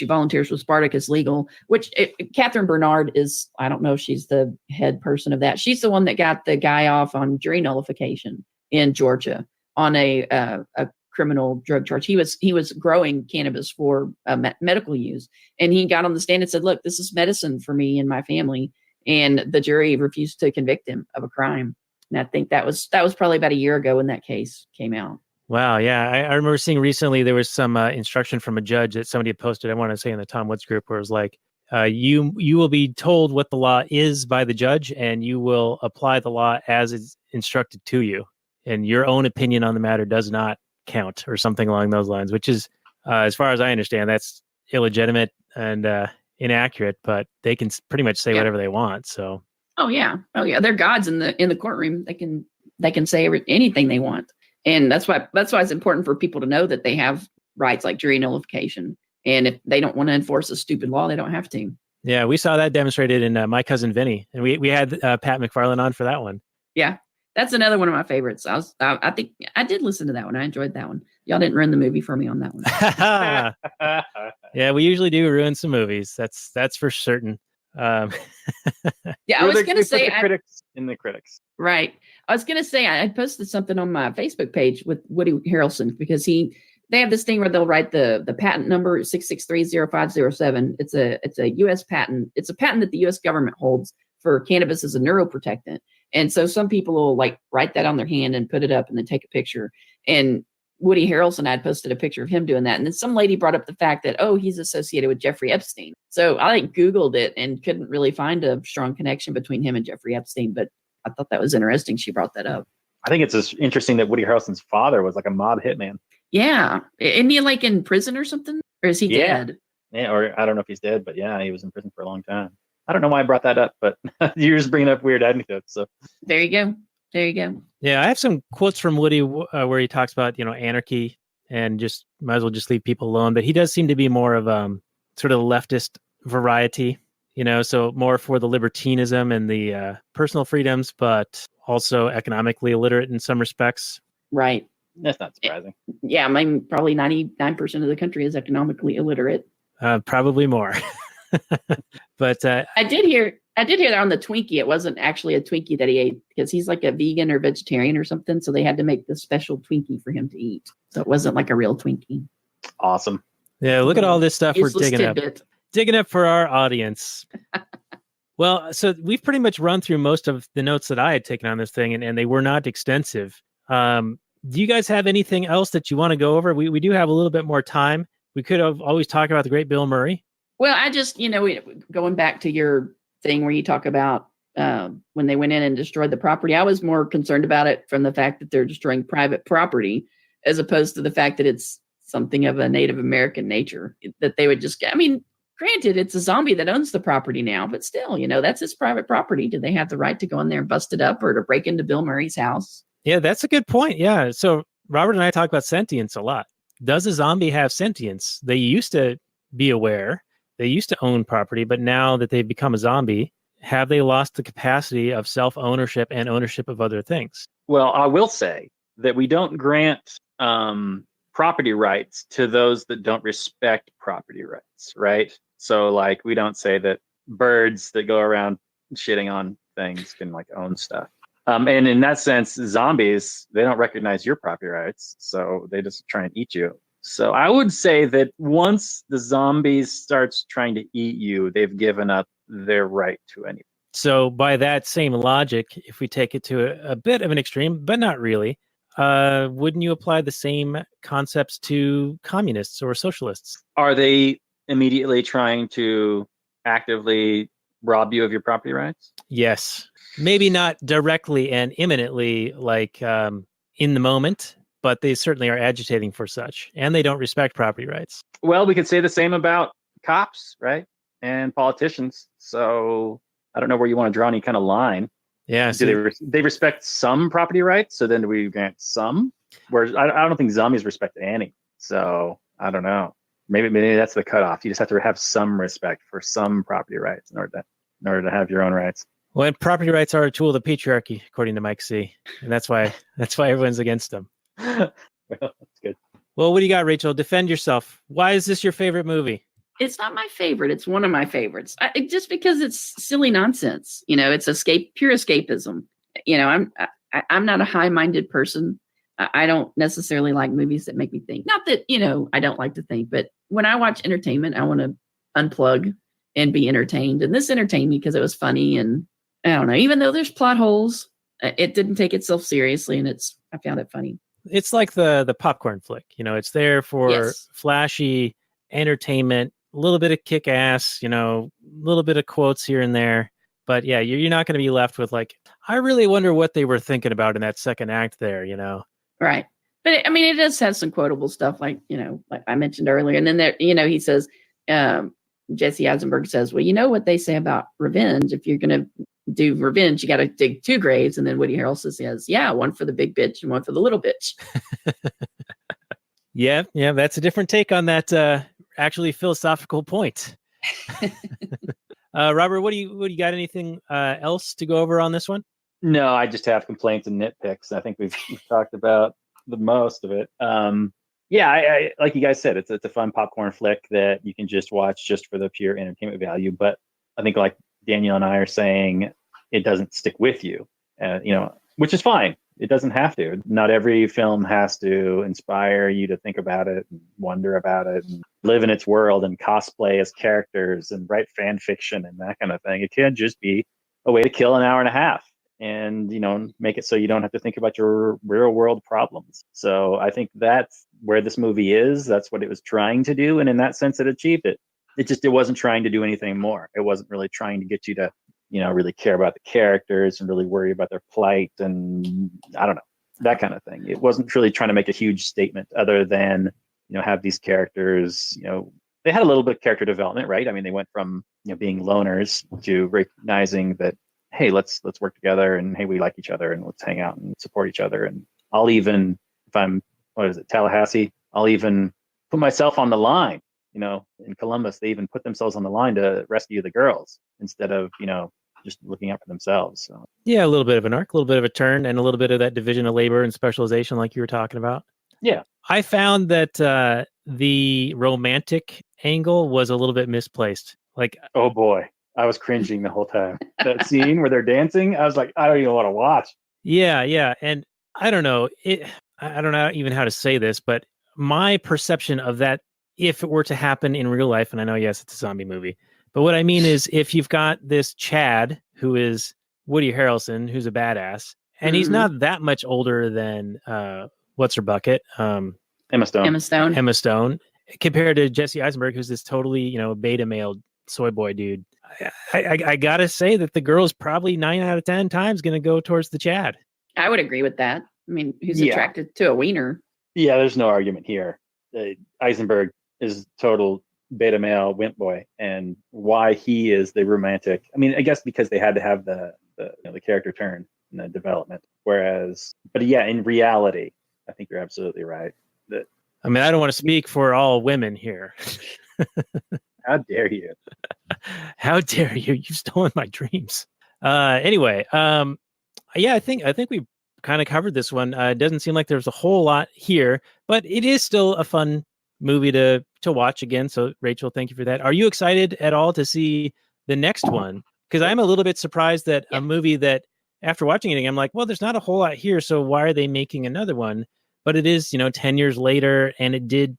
volunteers with Spartacus Legal, which Catherine Bernard is, I don't know if she's the head person of that. She's the one that got the guy off on jury nullification in Georgia on a criminal drug charge. He was growing cannabis for medical use, and he got on the stand and said, "Look, this is medicine for me and my family." And the jury refused to convict him of a crime. And I think that was probably about a year ago when that case came out. Wow. Yeah. I remember seeing recently there was some instruction from a judge that somebody had posted, I want to say in the Tom Woods group, where it was like, you will be told what the law is by the judge, and you will apply the law as it's instructed to you. And your own opinion on the matter does not count, or something along those lines, which is, as far as I understand, that's illegitimate and inaccurate, but they can pretty much say whatever they want. So. Oh yeah. They're gods in the courtroom. They can say anything they want. And that's why it's important for people to know that they have rights like jury nullification. And if they don't want to enforce a stupid law, they don't have to. Yeah, we saw that demonstrated in My Cousin Vinny, and we had Pat McFarlane on for that one. Yeah, that's another one of my favorites. I think I did listen to that one. I enjoyed that one. Y'all didn't ruin the movie for me on that one. Yeah, we usually do ruin some movies. That's for certain. Yeah, I was going to say critics in the critics. Right. I was going to say I posted something on my Facebook page with Woody Harrelson because they have this thing where they'll write the patent number 6630507. It's a U.S. patent. It's a patent that the U.S. government holds for cannabis as a neuroprotectant. And so some people will like write that on their hand and put it up and then take a picture. And Woody Harrelson had posted a picture of him doing that. And then some lady brought up the fact that, he's associated with Jeffrey Epstein. So I Googled it and couldn't really find a strong connection between him and Jeffrey Epstein. But I thought that was interesting. She brought that up. I think it's interesting that Woody Harrelson's father was like a mob hitman. Yeah. Isn't he in prison or something? Or is he dead? Yeah, or I don't know if he's dead, but yeah, he was in prison for a long time. I don't know why I brought that up, but you're just bringing up weird anecdotes. So there you go. Yeah, I have some quotes from Woody where he talks about, anarchy and just might as well just leave people alone. But he does seem to be more of sort of leftist variety, so more for the libertinism and the personal freedoms, but also economically illiterate in some respects. Right. That's not surprising. Yeah, probably 99% of the country is economically illiterate. Probably more. But I did hear that on the Twinkie. It wasn't actually a Twinkie that he ate because he's like a vegan or vegetarian or something. So they had to make this special Twinkie for him to eat. So it wasn't like a real Twinkie. Awesome. Yeah, look at all this stuff we're digging tidbit. Digging up for our audience. Well, so we've pretty much run through most of the notes that I had taken on this thing, and they were not extensive. Do you guys have anything else that you want to go over? We do have a little bit more time. We could have always talked about the great Bill Murray. Well, I just, going back to your thing where you talk about when they went in and destroyed the property, I was more concerned about it from the fact that they're destroying private property as opposed to the fact that it's something of a Native American nature that they would just, granted, it's a zombie that owns the property now, but still, that's his private property. Do they have the right to go in there and bust it up or to break into Bill Murray's house? Yeah, that's a good point. Yeah. So Robert and I talk about sentience a lot. Does a zombie have sentience? They used to be aware. They used to own property, but now that they've become a zombie, have they lost the capacity of self-ownership and ownership of other things? Well, I will say that we don't grant property rights to those that don't respect property rights, right? So we don't say that birds that go around shitting on things can own stuff. And in that sense, zombies, they don't recognize your property rights, so they just try and eat you. So I would say that once the zombies starts trying to eat you, they've given up their right to anything. So by that same logic, if we take it to a bit of an extreme, but not really, wouldn't you apply the same concepts to communists or socialists? Are they immediately trying to actively rob you of your property rights? Yes. Maybe not directly and imminently, like in the moment, but they certainly are agitating for such, and they don't respect property rights. Well, we could say the same about cops, right? And politicians. So I don't know where you want to draw any kind of line. Yeah. Do they respect some property rights? So then do we grant some? Whereas I don't think zombies respect any. So I don't know. Maybe that's the cutoff. You just have to have some respect for some property rights in order to have your own rights. Well, and property rights are a tool of the patriarchy, according to Mike C. And that's why everyone's against them. Well, that's good. Well, what do you got, Rachel? Defend yourself. Why is this your favorite movie? It's not my favorite. It's one of my favorites. Just because it's silly nonsense. It's pure escapism. I'm not a high-minded person. I don't necessarily like movies that make me think. Not that, I don't like to think, but when I watch entertainment, I want to unplug and be entertained. And this entertained me because it was funny. And I don't know, even though there's plot holes, it didn't take itself seriously. And I found it funny. It's like the popcorn flick. It's there for flashy entertainment, a little bit of kick ass, a little bit of quotes here and there. But yeah, you're not going to be left with like, I really wonder what they were thinking about in that second act there, Right. But it does have some quotable stuff like I mentioned earlier. And then there, he says, Jesse Eisenberg says, well, you know what they say about revenge. If you're going to do revenge, you got to dig 2 graves. And then Woody Harrelson says, yeah, one for the big bitch and one for the little bitch. Yeah. That's a different take on that actually philosophical point. Robert, what do you got? Anything else to go over on this one? No, I just have complaints and nitpicks. I think we've talked about the most of it. I like you guys said, it's a fun popcorn flick that you can just watch just for the pure entertainment value. But I think like Daniel and I are saying, it doesn't stick with you, which is fine. It doesn't have to. Not every film has to inspire you to think about it and wonder about it and live in its world and cosplay as characters and write fan fiction and that kind of thing. It can just be a way to kill an hour and a half and, make it so you don't have to think about your real world problems. So I think that's where this movie is. That's what it was trying to do. And in that sense, it achieved it. It wasn't trying to do anything more. It wasn't really trying to get you to, really care about the characters and really worry about their plight and I don't know, that kind of thing. It wasn't really trying to make a huge statement other than, have these characters, they had a little bit of character development, right? I mean, they went from, being loners to recognizing that, hey, let's work together and hey, we like each other and let's hang out and support each other. And I'll even, if I'm, Tallahassee, I'll even put myself on the line. In Columbus, they even put themselves on the line to rescue the girls instead of, just looking out for themselves. So. Yeah, a little bit of an arc, a little bit of a turn, and a little bit of that division of labor and specialization like you were talking about. Yeah. I found that the romantic angle was a little bit misplaced. Like, oh boy, I was cringing the whole time. That scene where they're dancing, I was like, I don't even want to watch. Yeah. And I don't know, I don't know even how to say this, but my perception of that, if it were to happen in real life, and I know, yes, it's a zombie movie, but what I mean is if you've got this Chad, who is Woody Harrelson, who's a badass, and he's not that much older than, what's her bucket? Emma Stone, compared to Jesse Eisenberg, who's this totally, beta male soy boy dude. I got to say that the girl's probably 9 out of 10 times going to go towards the Chad. I would agree with that. I mean, who's attracted to a wiener? Yeah, there's no argument here. Eisenberg is total beta male wimp boy, and why he is the romantic. I mean, I guess because they had to have the character turn and the development. Whereas, but yeah, in reality, I think you're absolutely right. I mean, I don't want to speak for all women here. How dare you? How dare you? You've stolen my dreams. Anyway, yeah, I think we kind of covered this one. It doesn't seem like there's a whole lot here, but it is still a fun movie to watch again. So, Rachel, thank you for that. Are you excited at all to see the next one? Because I'm a little bit surprised that a movie that, after watching it, I'm like, well, there's not a whole lot here, so why are they making another one? But it is, 10 years later, and it did.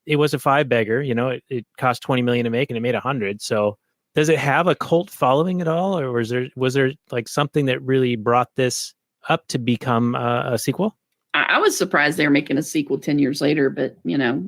It was a 5-bagger. It cost $20 million to make, and it made $100. So, does it have a cult following at all, or was there like something that really brought this up to become a sequel? I was surprised they were making a sequel 10 years later, but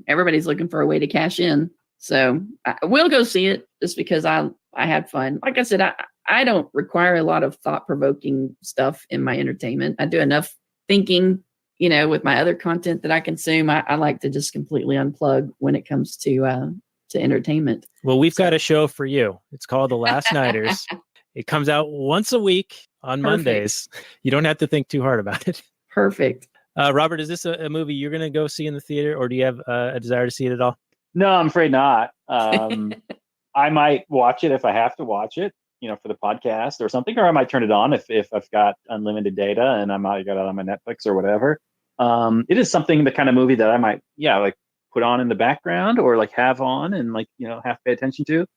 everybody's looking for a way to cash in. So I will go see it just because I had fun. Like I said, I don't require a lot of thought-provoking stuff in my entertainment. I do enough thinking, with my other content that I consume. I like to just completely unplug when it comes to entertainment. Well, we've got a show for you. It's called The Last Nighters. It comes out once a week on Mondays. You don't have to think too hard about it. Perfect. Robert, is this a movie you're going to go see in the theater, or do you have a desire to see it at all? No, I'm afraid not. I might watch it if I have to watch it, for the podcast or something, or I might turn it on if I've got unlimited data and I might get it on my Netflix or whatever. It is something, the kind of movie that I might, like put on in the background or like have on and like, have to pay attention to.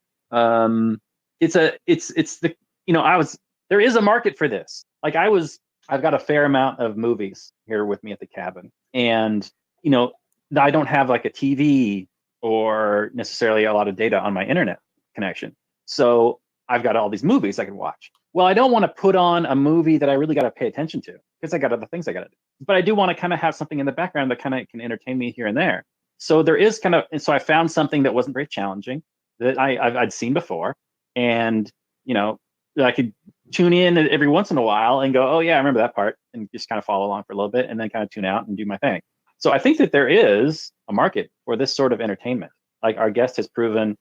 There is a market for this. Like I've got a fair amount of movies here with me at the cabin, and, I don't have like a TV or necessarily a lot of data on my internet connection. So I've got all these movies I can watch. Well, I don't want to put on a movie that I really got to pay attention to because I got other things I got to do. But I do want to kind of have something in the background that kind of can entertain me here and there. So there is and so I found something that wasn't very challenging that I'd seen before. And, that I could tune in every once in a while and go, oh yeah, I remember that part, and just kind of follow along for a little bit and then kind of tune out and do my thing. So I think that there is a market for this sort of entertainment. Like our guest has proven,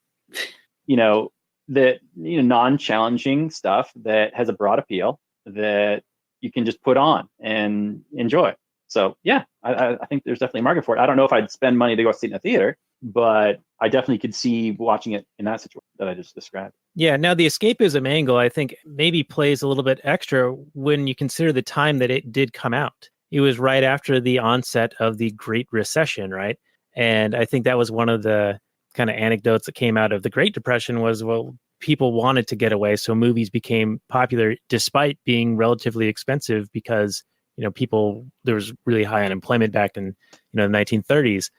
that non-challenging stuff that has a broad appeal that you can just put on and enjoy. So yeah, I think there's definitely a market for it. I don't know if I'd spend money to go see it in a theater, but I definitely could see watching it in that situation that I just described. Yeah. Now the escapism angle, I think, maybe plays a little bit extra when you consider the time that it did come out. It was right after the onset of the Great Recession, right? And I think that was one of the kind of anecdotes that came out of the Great Depression was, well, people wanted to get away. So movies became popular despite being relatively expensive because, there was really high unemployment back in, the 1930s.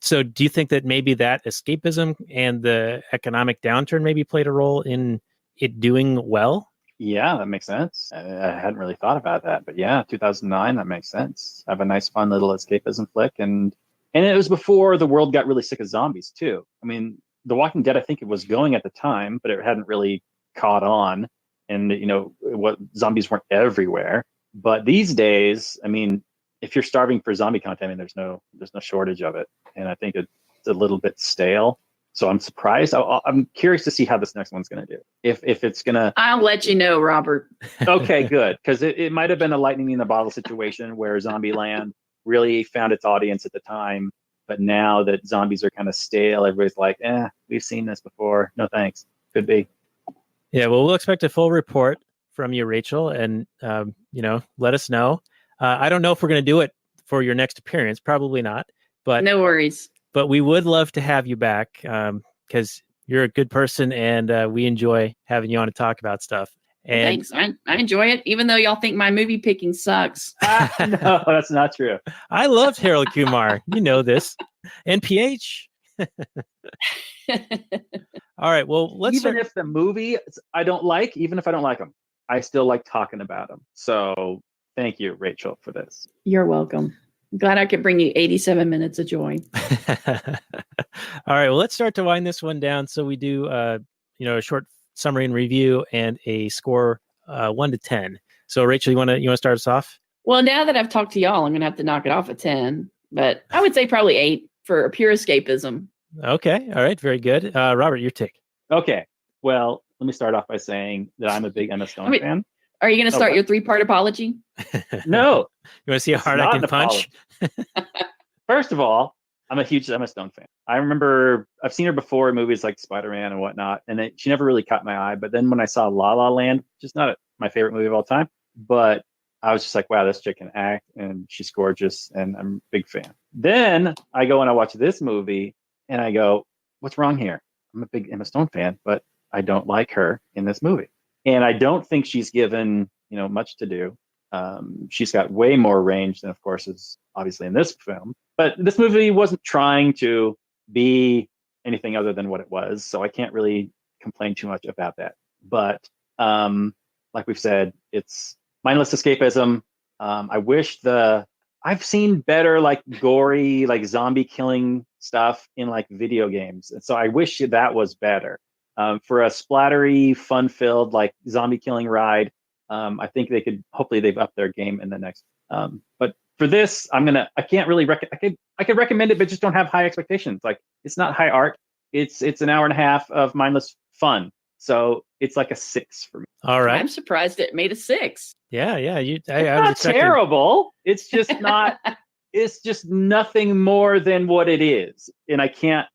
So do you think that maybe that escapism and the economic downturn maybe played a role in it doing well? Yeah, that makes sense. I hadn't really thought about that, but yeah, 2009, that makes sense. Have a nice, fun little escapism flick. And it was before the world got really sick of zombies too. I mean, The Walking Dead, I think it was going at the time, but it hadn't really caught on. And, zombies weren't everywhere. But these days, I mean, if you're starving for zombie content, I mean, there's no shortage of it. And I think it's a little bit stale. So I'm surprised. I'm curious to see how this next one's going to do. If it's going to... I'll let you know, Robert. Okay, good. Because it might have been a lightning in the bottle situation where Zombieland really found its audience at the time. But now that zombies are kind of stale, everybody's like, we've seen this before. No thanks. Could be. Yeah, well, we'll expect a full report from you, Rachel, and, let us know. I don't know if we're going to do it for your next appearance. Probably not. But no worries. But we would love to have you back because you're a good person and we enjoy having you on to talk about stuff. And thanks. I enjoy it, even though y'all think my movie picking sucks. No, that's not true. I loved Harold Kumar. You know this. And PH. All right. Well, if the movie I don't like, even if I don't like them, I still like talking about them. So thank you, Rachel, for this. You're welcome. I'm glad I could bring you 87 minutes of joy. All right. Well, let's start to wind this one down. So we do, a short summary and review and a score 1 to 10. So Rachel, you want to start us off? Well, now that I've talked to y'all, I'm going to have to knock it off at 10, but I would say probably 8 for pure escapism. Okay. All right. Very good. Robert, your take. Okay. Well, let me start off by saying that I'm a big Emma Stone fan. Are you going to start your 3-part apology? No. You want to see how hard I can punch? First of all, I'm a huge Emma Stone fan. I remember I've seen her before in movies like Spider-Man and whatnot, and she never really caught my eye. But then when I saw La La Land, just not my favorite movie of all time, but I was just like, wow, this chick can act, and she's gorgeous, and I'm a big fan. Then I go and I watch this movie, and I go, what's wrong here? I'm a big Emma Stone fan, but I don't like her in this movie. And I don't think she's given, much to do. She's got way more range than, of course, is obviously in this film. But this movie wasn't trying to be anything other than what it was. So I can't really complain too much about that. But like we've said, it's mindless escapism. I wish the I've seen better like gory, like zombie killing stuff in like video games. And so I wish that was better. For a splattery, fun-filled like zombie killing ride, I think they could. Hopefully, they've upped their game in the next. But for this, I can't really. I could recommend it, but just don't have high expectations. Like it's not high art. It's an hour and a half of mindless fun. So it's like a 6 for me. All right. I'm surprised it made a 6. Yeah. I It's was not expecting... terrible. It's just not. It's just nothing more than what it is, and I can't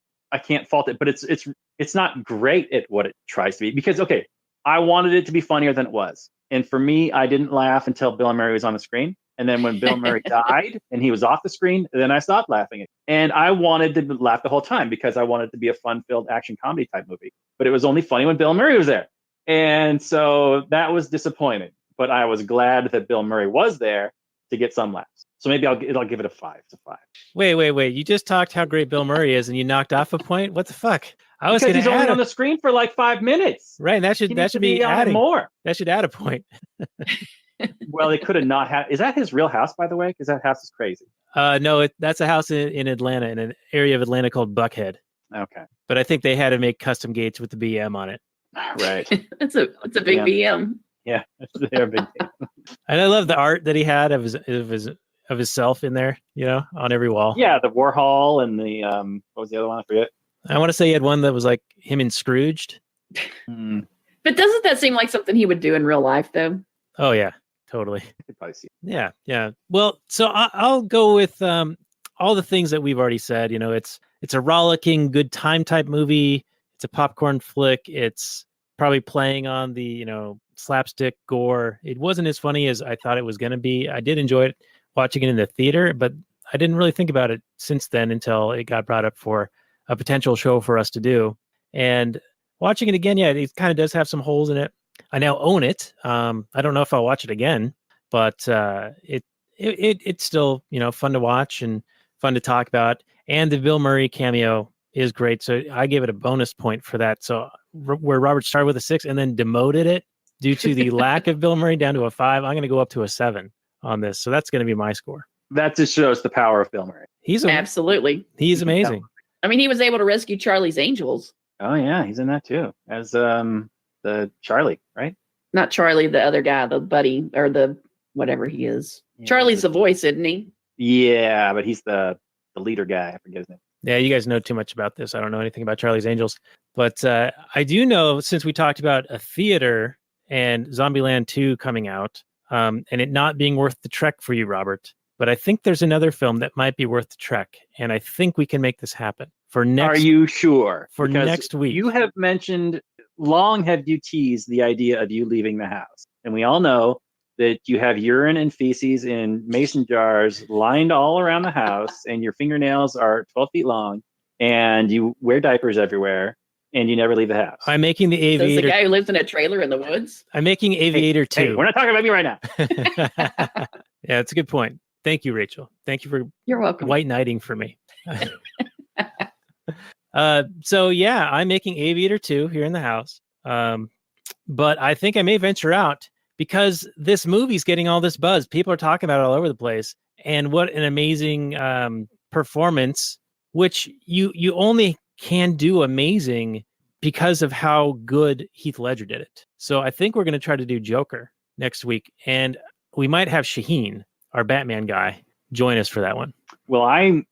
fault it. But it's not great at what it tries to be, because okay, I wanted it to be funnier than it was, and for me, I didn't laugh until Bill Murray was on the screen, and then when Bill Murray died and he was off the screen, then I stopped laughing. And I wanted to laugh the whole time because I wanted it to be a fun-filled action comedy type movie, but it was only funny when Bill Murray was there, and so that was disappointing. But I was glad that Bill Murray was there to get some laughs. So maybe I'll give it a 5. It's a 5. Wait. You just talked how great Bill Murray is, and you knocked off a point. What the fuck? I was because going to he's only on the screen for like 5 minutes. Right. That should be adding more. That should add a point. Well, they could have not had. Is that his real house, by the way? Because that house is crazy. No, that's a house in Atlanta, in an area of Atlanta called Buckhead. Okay. But I think they had to make custom gates with the BM on it. Right. It's a big BM. Yeah, they're big. And I love the art that he had of himself in there, on every wall. Yeah, the Warhol and the what was the other one? I forget. I want to say he had one that was like him in Scrooged. But doesn't that seem like something he would do in real life, though? Oh yeah, totally. I could probably see it. Yeah. Well, so I'll go with all the things that we've already said. It's a rollicking, good time type movie. It's a popcorn flick. It's probably playing on the slapstick gore. It wasn't as funny as I thought it was going to be. I did enjoy it watching it in the theater, but I didn't really think about it since then until it got brought up for a potential show for us to do. And watching it again, it kind of does have some holes in it. I now own it. I don't know if I'll watch it again, but it's still fun to watch and fun to talk about. And the Bill Murray cameo is great, so I gave it a bonus point for that. So where Robert started with a 6 and then demoted it due to the lack of Bill Murray down to a 5, I'm going to go up to a 7 on this. So that's going to be my score. That just shows the power of Bill Murray. Absolutely. He's amazing. I mean, he was able to rescue Charlie's Angels. Oh yeah, he's in that too as the Charlie, right? Not Charlie, the other guy, the buddy or the whatever he is. Yeah, Charlie's the voice, isn't he? Yeah, but he's the leader guy. I forget his name. Yeah, you guys know too much about this. I don't know anything about Charlie's Angels, but I do know, since we talked about a theater and Zombieland 2 coming out, and it not being worth the trek for you, Robert. But I think there's another film that might be worth the trek, and I think we can make this happen for next. Are you sure? For because next week, you have mentioned long have you teased the idea of you leaving the house, and we all know that you have urine and feces in mason jars lined all around the house, and your fingernails are 12 feet long, and you wear diapers everywhere, and you never leave the house. I'm making the Aviator. So the guy who lives in a trailer in the woods. I'm making Aviator 2. Hey, we're not talking about me right now. Yeah, it's a good point. Thank you, Rachel. Thank you for You're welcome. White knighting for me. So yeah, I'm making Aviator 2 here in the house. But I think I may venture out because this movie's getting all this buzz. People are talking about it all over the place. And what an amazing performance, which you only can do amazing because of how good Heath Ledger did it. So I think we're going to try to do Joker next week. And we might have Shaheen, our Batman guy, join us for that one. Well, I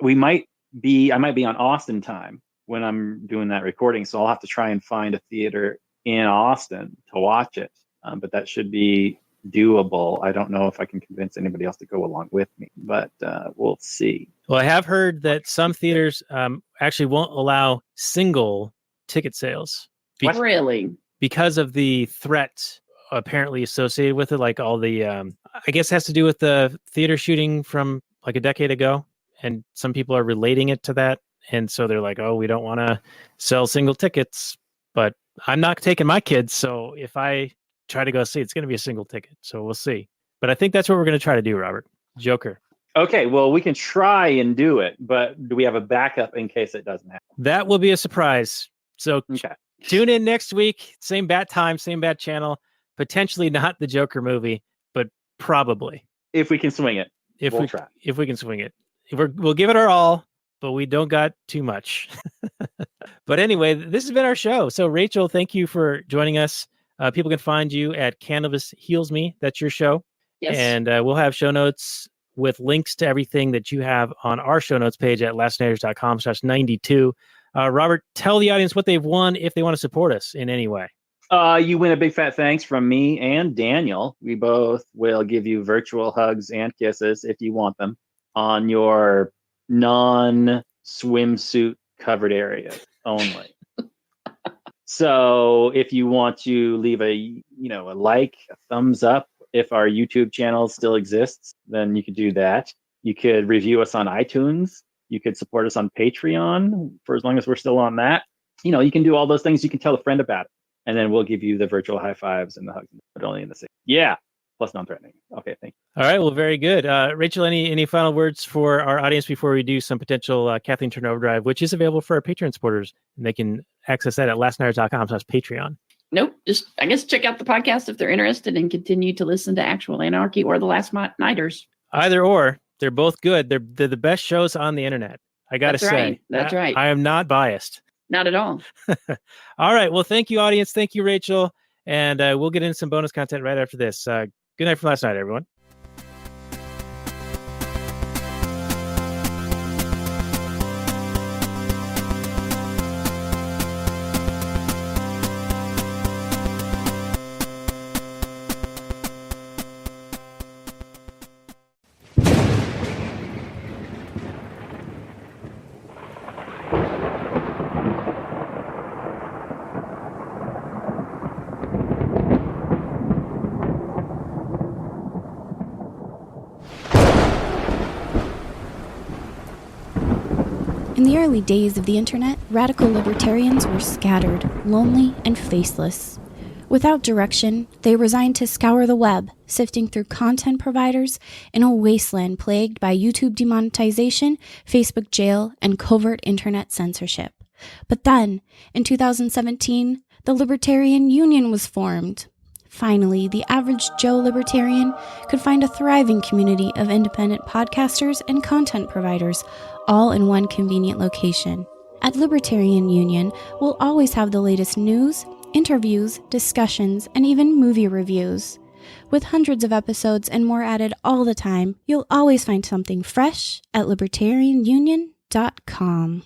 might be on Austin time when I'm doing that recording, so I'll have to try and find a theater in Austin to watch it. But that should be doable. I don't know if I can convince anybody else to go along with me, but we'll see. Well, I have heard that some theaters actually won't allow single ticket sales. Really? Because of the threat apparently associated with it, like all the, I guess has to do with the theater shooting from like a decade ago. And some people are relating it to that. And so they're like, oh, we don't want to sell single tickets, but I'm not taking my kids. So if I try to go see, it's going to be a single ticket. So we'll see. But I think that's what we're going to try to do, Robert. Joker. Okay, well, we can try and do it, but do we have a backup in case it doesn't happen? That will be a surprise. So okay. Tune in next week. Same bat time, same bat channel. Potentially not the Joker movie, but probably. If we can swing it. We'll try. If we can swing it. We'll give it our all, but we don't got too much. But anyway, this has been our show. So Rachel, thank you for joining us. People can find you at Cannabis Heals Me. That's your show. Yes. And we'll have show notes with links to everything that you have on our show notes page at lastnighters.com/92. Robert, tell the audience what they've won if they want to support us in any way. You win a big fat thanks from me and Daniel. We both will give you virtual hugs and kisses if you want them on your non-swimsuit covered area only. So if you want to leave a like, a thumbs up, if our YouTube channel still exists, then you could do that. You could review us on iTunes. You could support us on Patreon for as long as we're still on that. You can do all those things. You can tell a friend about it. And then we'll give you the virtual high fives and the hugs, but only in the same. Yeah. Plus non-threatening. Okay, thank you. All right. Well, very good. Rachel, any final words for our audience before we do some potential Kathleen Turner Overdrive, which is available for our Patreon supporters, and they can access that at lastnighters.com/Patreon. Nope. Just, I guess, check out the podcast if they're interested and continue to listen to Actual Anarchy or The Last Nighters. Either or. They're both good. They're the best shows on the internet. I got to say. Right. That's right. I am not biased. Not at all. All right. Well, thank you, audience. Thank you, Rachel. And we'll get into some bonus content right after this. Good night from last night, everyone. In the early days of the internet, radical libertarians were scattered, lonely, and faceless. Without direction, they resigned to scour the web, sifting through content providers in a wasteland plagued by YouTube demonetization, Facebook jail, and covert internet censorship. But then, in 2017, the Libertarian Union was formed. Finally, the average Joe libertarian could find a thriving community of independent podcasters and content providers, all in one convenient location. At Libertarian Union, we'll always have the latest news, interviews, discussions, and even movie reviews. With hundreds of episodes and more added all the time, you'll always find something fresh at libertarianunion.com.